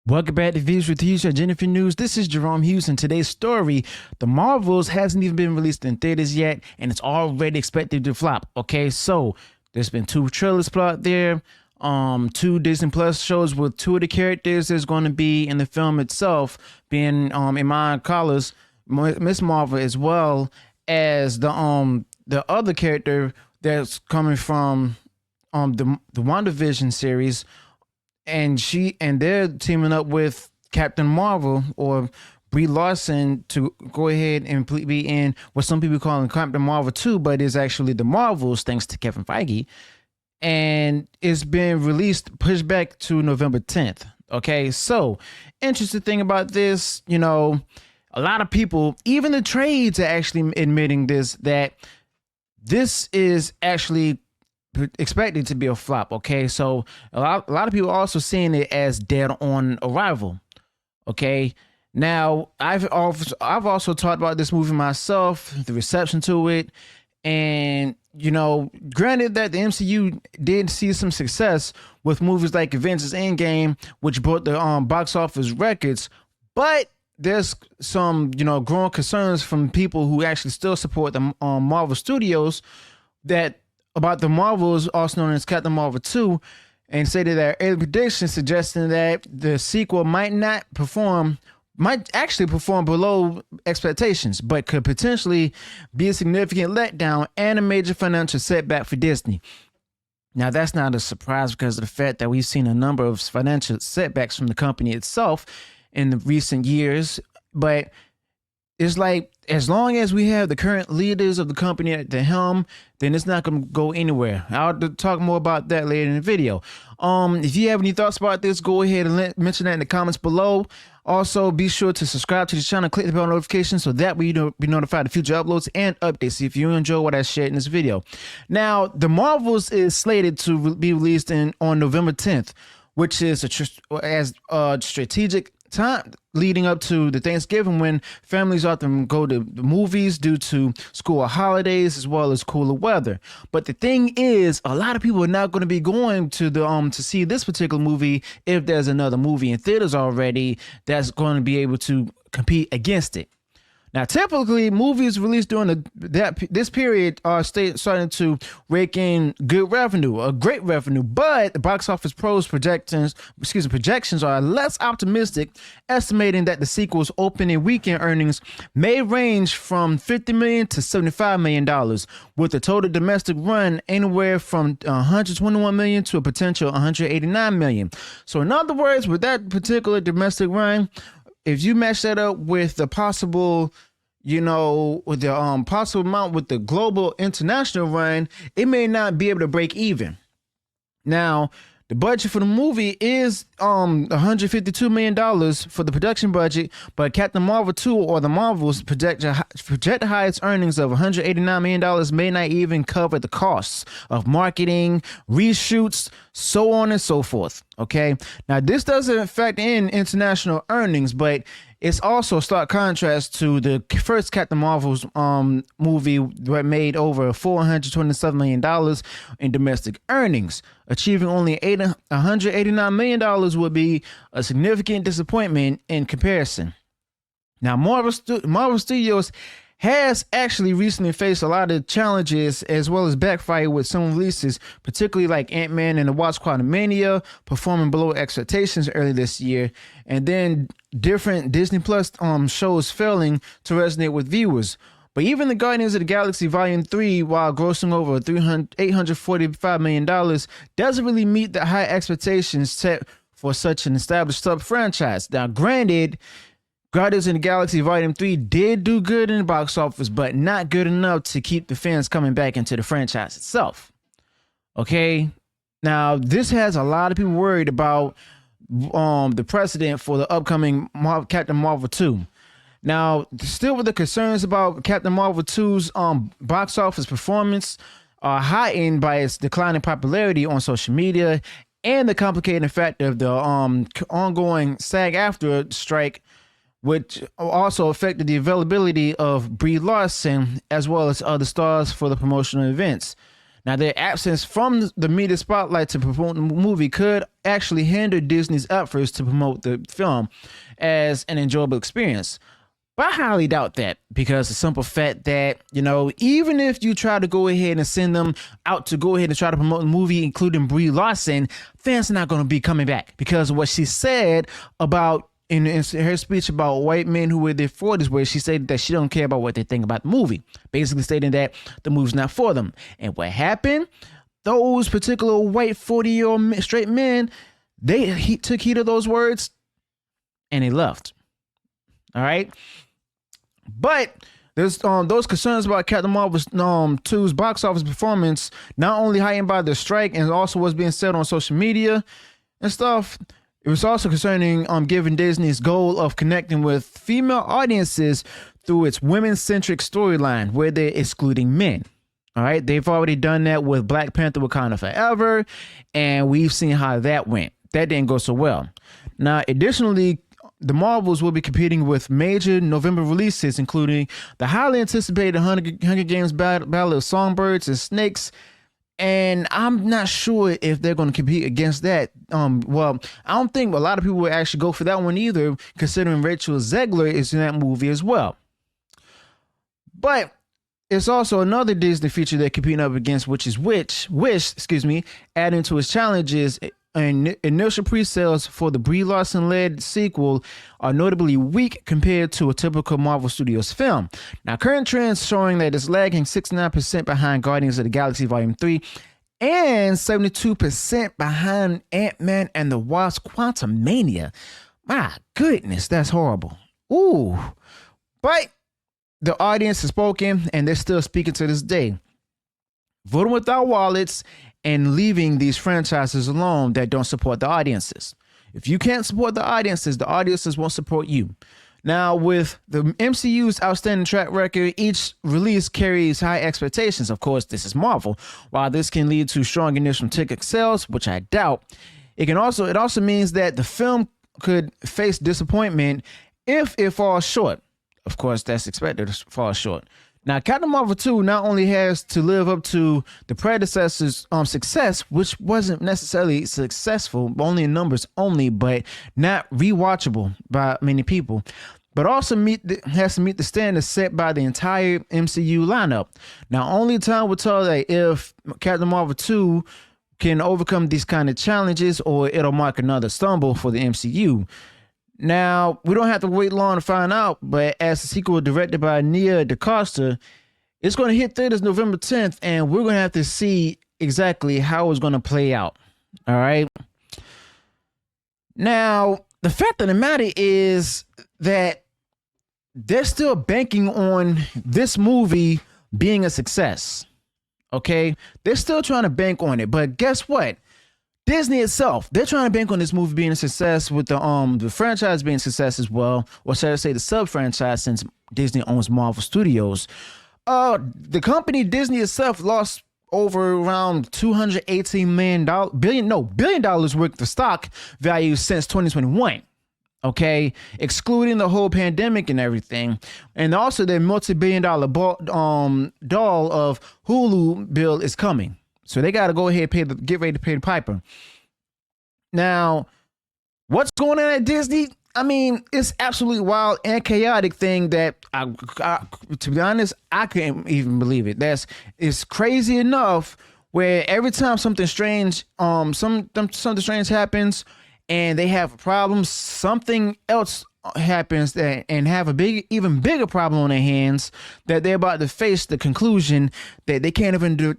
Welcome back to Views with Hughes and Jennifer News. This is Jerome Hughes, and today's story, The Marvels, hasn't even been released in theaters yet, and it's already expected to flop. Okay, so there's been two trailers put out there, two Disney Plus shows with two of the characters that's going to be in the film itself, being Iman Colors, Miss Marvel, as well as the other character that's coming from the WandaVision series, and they're teaming up with Captain Marvel or Brie Larson to go ahead and be in what some people call Captain Marvel 2, but is actually the Marvels, thanks to Kevin Feige. And it's been released, pushed back to November 10th. Okay, so interesting thing about this, a lot of people, even the trades, are actually admitting that this is actually expected to be a flop. Okay, so a lot of people are also seeing it as dead on arrival. Okay, now I've also talked about this movie myself, the reception to it, and granted that the MCU did see some success with movies like Avengers Endgame, which broke the box office records, but there's some growing concerns from people who actually still support the Marvel Studios about the Marvels, also known as Captain Marvel 2, and stated that early predictions suggesting that the sequel might actually perform below expectations, but could potentially be a significant letdown and a major financial setback for Disney. Now, that's not a surprise because of the fact that we've seen a number of financial setbacks from the company itself in the recent years, but it's like, as long as we have the current leaders of the company at the helm, then it's not going to go anywhere. I'll talk more about that later in the video. If you have any thoughts about this, go ahead and mention that in the comments below. Also, be sure to subscribe to the channel, click the bell notification so that way you'll be notified of future uploads and updates if you enjoy what I shared in this video. Now, The Marvels is slated to be released on November 10th, which is a strategic time leading up to the Thanksgiving, when families often go to the movies due to school holidays as well as cooler weather. But the thing is, a lot of people are not going to be going to the to see this particular movie if there's another movie in theaters already that's going to be able to compete against it. Now, typically, movies released during this period are starting to rake in good revenue, a great revenue, but the box office pros projections are less optimistic, estimating that the sequel's opening weekend earnings may range from $50 million to $75 million, with a total domestic run anywhere from $121 million to a potential $189 million. So, in other words, with that particular domestic run, if you match that up with the possible, with the possible amount with the global international run, it may not be able to break even. Now, the budget for the movie is $152 million for the production budget, but Captain Marvel 2 or the Marvels project the highest earnings of $189 million may not even cover the costs of marketing, reshoots, so on and so forth. Okay, now this doesn't factor in international earnings, but it's also a stark contrast to the first Captain Marvel's movie that made over $427 million in domestic earnings. Achieving only $189 million would be a significant disappointment in comparison. Now, Marvel Studios has actually recently faced a lot of challenges as well as backfire with some releases, particularly like Ant-Man and the Wasp: Quantumania performing below expectations early this year, and then different Disney Plus shows failing to resonate with viewers. But even the Guardians of the Galaxy Volume 3, while grossing over $845 million, doesn't really meet the high expectations set for such an established sub-franchise. Now, granted, Guardians of the Galaxy Volume 3 did do good in the box office, but not good enough to keep the fans coming back into the franchise itself. Okay, now this has a lot of people worried about the precedent for the upcoming Captain Marvel 2. Now, still with the concerns about Captain Marvel 2's box office performance are heightened by its declining popularity on social media and the complicated factor of the ongoing SAG-AFTRA strike, which also affected the availability of Brie Larson as well as other stars for the promotional events. Now, their absence from the media spotlight to promote the movie could actually hinder Disney's efforts to promote the film as an enjoyable experience. But I highly doubt that, because the simple fact that, even if you try to go ahead and send them out to go ahead and try to promote the movie, including Brie Larson, fans are not going to be coming back, because of what she said about in her speech about white men who were in their 40s, where she said that she don't care about what they think about the movie, basically stating that the movie's not for them. And what happened? Those particular white 40-year-old straight men, he took heed of those words and they left. All right. But there's those concerns about Captain Marvel 2's box office performance, not only heightened by the strike and also what's being said on social media and stuff. It was also concerning given Disney's goal of connecting with female audiences through its women-centric storyline, where they're excluding men. All right, they've already done that with Black Panther: Wakanda Forever, and we've seen how that went. That didn't go so well. Now, additionally, the Marvels will be competing with major November releases, including the highly anticipated Hunger Games Battle of Songbirds and Snakes. And I'm not sure if they're going to compete against that. Well, I don't think a lot of people will actually go for that one either, considering Rachel Zegler is in that movie as well. But it's also another Disney feature they're competing up against, which is Wish, adding to its challenges. And initial pre-sales for the Brie Larson-led sequel are notably weak compared to a typical Marvel Studios film. Now, current trends showing that it's lagging 69% behind Guardians of the Galaxy Volume 3 and 72% behind Ant-Man and the Wasp: Quantumania. My goodness, that's horrible. Ooh. But the audience has spoken, and they're still speaking to this day. Voting with our wallets and leaving these franchises alone that don't support the audiences. If you can't support the audiences won't support you. Now, with the MCU's outstanding track record, each release carries high expectations. Of course, this is Marvel. While this can lead to strong initial ticket sales, which I doubt, it also means that the film could face disappointment if it falls short. Of course, that's expected to fall short. Now, Captain Marvel 2 not only has to live up to the predecessor's success, which wasn't necessarily successful, only in numbers only, but not rewatchable by many people, but also has to meet the standards set by the entire MCU lineup. Now, only time will tell that if Captain Marvel 2 can overcome these kind of challenges, or it'll mark another stumble for the MCU. Now, we don't have to wait long to find out, but as the sequel directed by Nia DaCosta, it's going to hit theaters November 10th, and we're going to have to see exactly how it's going to play out. All right. Now, the fact of the matter is that they're still banking on this movie being a success. Okay. They're still trying to bank on it, but guess what? Disney itself, they're trying to bank on this movie being a success, with the franchise being a success as well, or should I say the sub-franchise, since Disney owns Marvel Studios. The company Disney itself lost over around $218 billion worth of stock value since 2021. Okay, excluding the whole pandemic and everything, and also their multi-billion-dollar doll of Hulu bill is coming. So they got to go ahead and get ready to pay the piper. Now, what's going on at Disney? I mean, it's absolutely wild and chaotic thing that, to be honest, I couldn't even believe it. It's crazy enough where every time something strange happens and they have a problem, something else happens and have a even bigger problem on their hands that they're about to face the conclusion that they can't even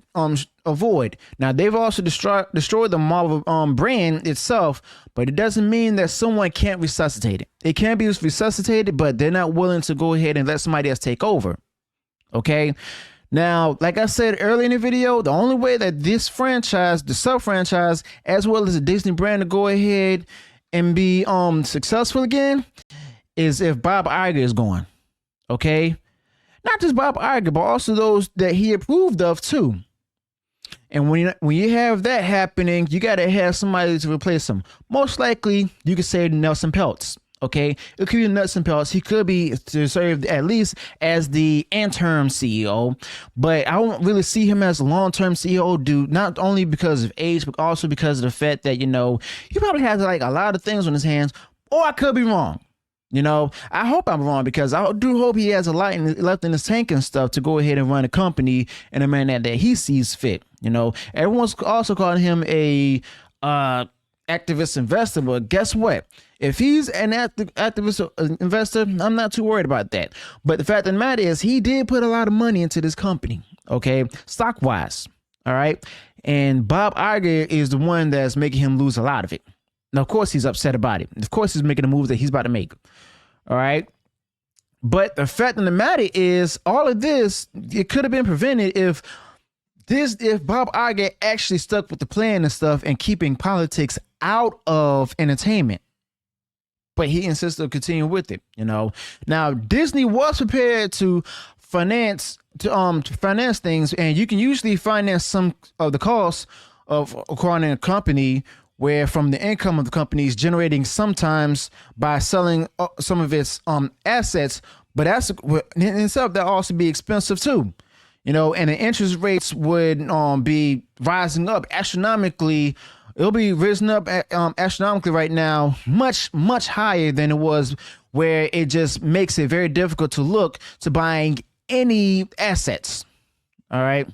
avoid. Now, they've also destroyed the Marvel brand itself, but it doesn't mean that someone can't resuscitate it. It can be resuscitated, but they're not willing to go ahead and let somebody else take over. Okay. Now, like I said earlier in the video, the only way that this franchise, the sub-franchise, as well as the Disney brand, to go ahead and be successful again is if Bob Iger is gone. Okay? Not just Bob Iger, but also those that he approved of too. And when you have that happening, you got to have somebody to replace him. Most likely, you could say Nelson Peltz. Okay, it could be nuts and pelts. He could be to serve at least as the interim CEO, but I don't really see him as a long-term CEO, dude. Not only because of age, but also because of the fact that he probably has like a lot of things on his hands. Or I could be wrong. I hope I'm wrong, because I do hope he has a lot left in his tank and stuff to go ahead and run a company in a manner that he sees fit. Everyone's also calling him a activist investor, but guess what? If he's an activist investor, I'm not too worried about that. But the fact of the matter is, he did put a lot of money into this company, okay, stock wise. All right. And Bob Iger is the one that's making him lose a lot of it. Now, of course, he's upset about it. Of course, he's making the moves that he's about to make. All right. But the fact of the matter is, all of this, it could have been prevented if Bob Iger actually stuck with the plan and stuff and keeping politics out of entertainment. But he insisted on continuing with it. Now Disney was prepared to finance things, and you can usually finance some of the costs of acquiring a company, where from the income of the company is generating sometimes by selling some of its assets. But that's in itself, that also be expensive too. And the interest rates would be rising up astronomically. It'll be risen up astronomically right now, much, much higher than it was, where it just makes it very difficult to look to buying any assets. All right.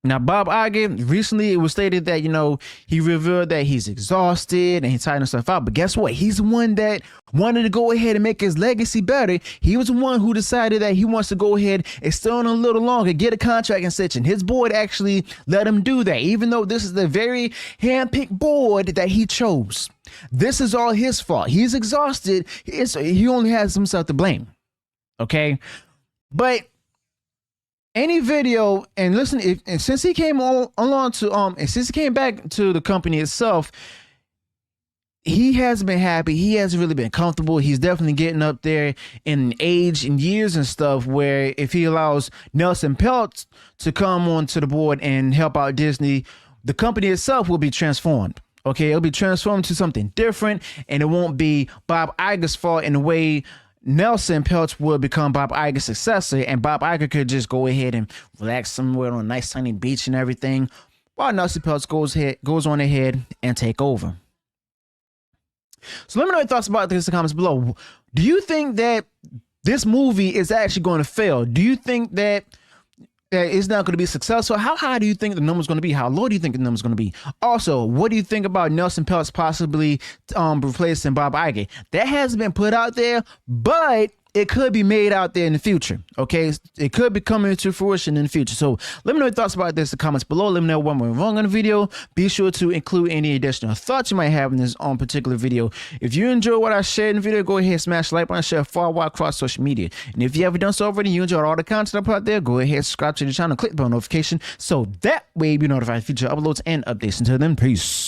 Now, Bob Iger, recently it was stated that, he revealed that he's exhausted and he's tired himself out. But guess what? He's the one that wanted to go ahead and make his legacy better. He was the one who decided that he wants to go ahead and stay on a little longer, get a contract extension. His board actually let him do that, even though this is the very hand-picked board that he chose. This is all his fault. He's exhausted. He only has himself to blame. Okay? But any video, and listen, since he came along to and since he came back to the company itself, he hasn't been happy. He hasn't really been comfortable. He's definitely getting up there in age and years and stuff, where if he allows Nelson Peltz to come onto the board and help out Disney, the company itself will be transformed. Okay, it'll be transformed to something different, and it won't be Bob Iger's fault in the way Nelson Peltz would become Bob Iger's successor, and Bob Iger could just go ahead and relax somewhere on a nice sunny beach and everything, while Nelson Peltz goes on ahead and take over. So let me know your thoughts about this in the comments below. Do you think that this movie is actually going to fail? Do you think that it's not going to be successful? How high do you think the number's going to be? How low do you think the number's going to be? Also, what do you think about Nelson Peltz possibly replacing Bob Iger? That hasn't been put out there, but it could be made out there in the future. Okay, it could be coming to fruition in the future. So let me know your thoughts about this in the comments below. Let me know what went wrong on the video. Be sure to include any additional thoughts you might have in this particular video. If you enjoyed what I shared in the video, go ahead and smash the like button, share far wide across social media. And if you haven't done so already, you enjoyed all the content I put out there, go ahead and subscribe to the channel, click the bell notification, so that way you'll be notified of future uploads and updates. Until then, peace.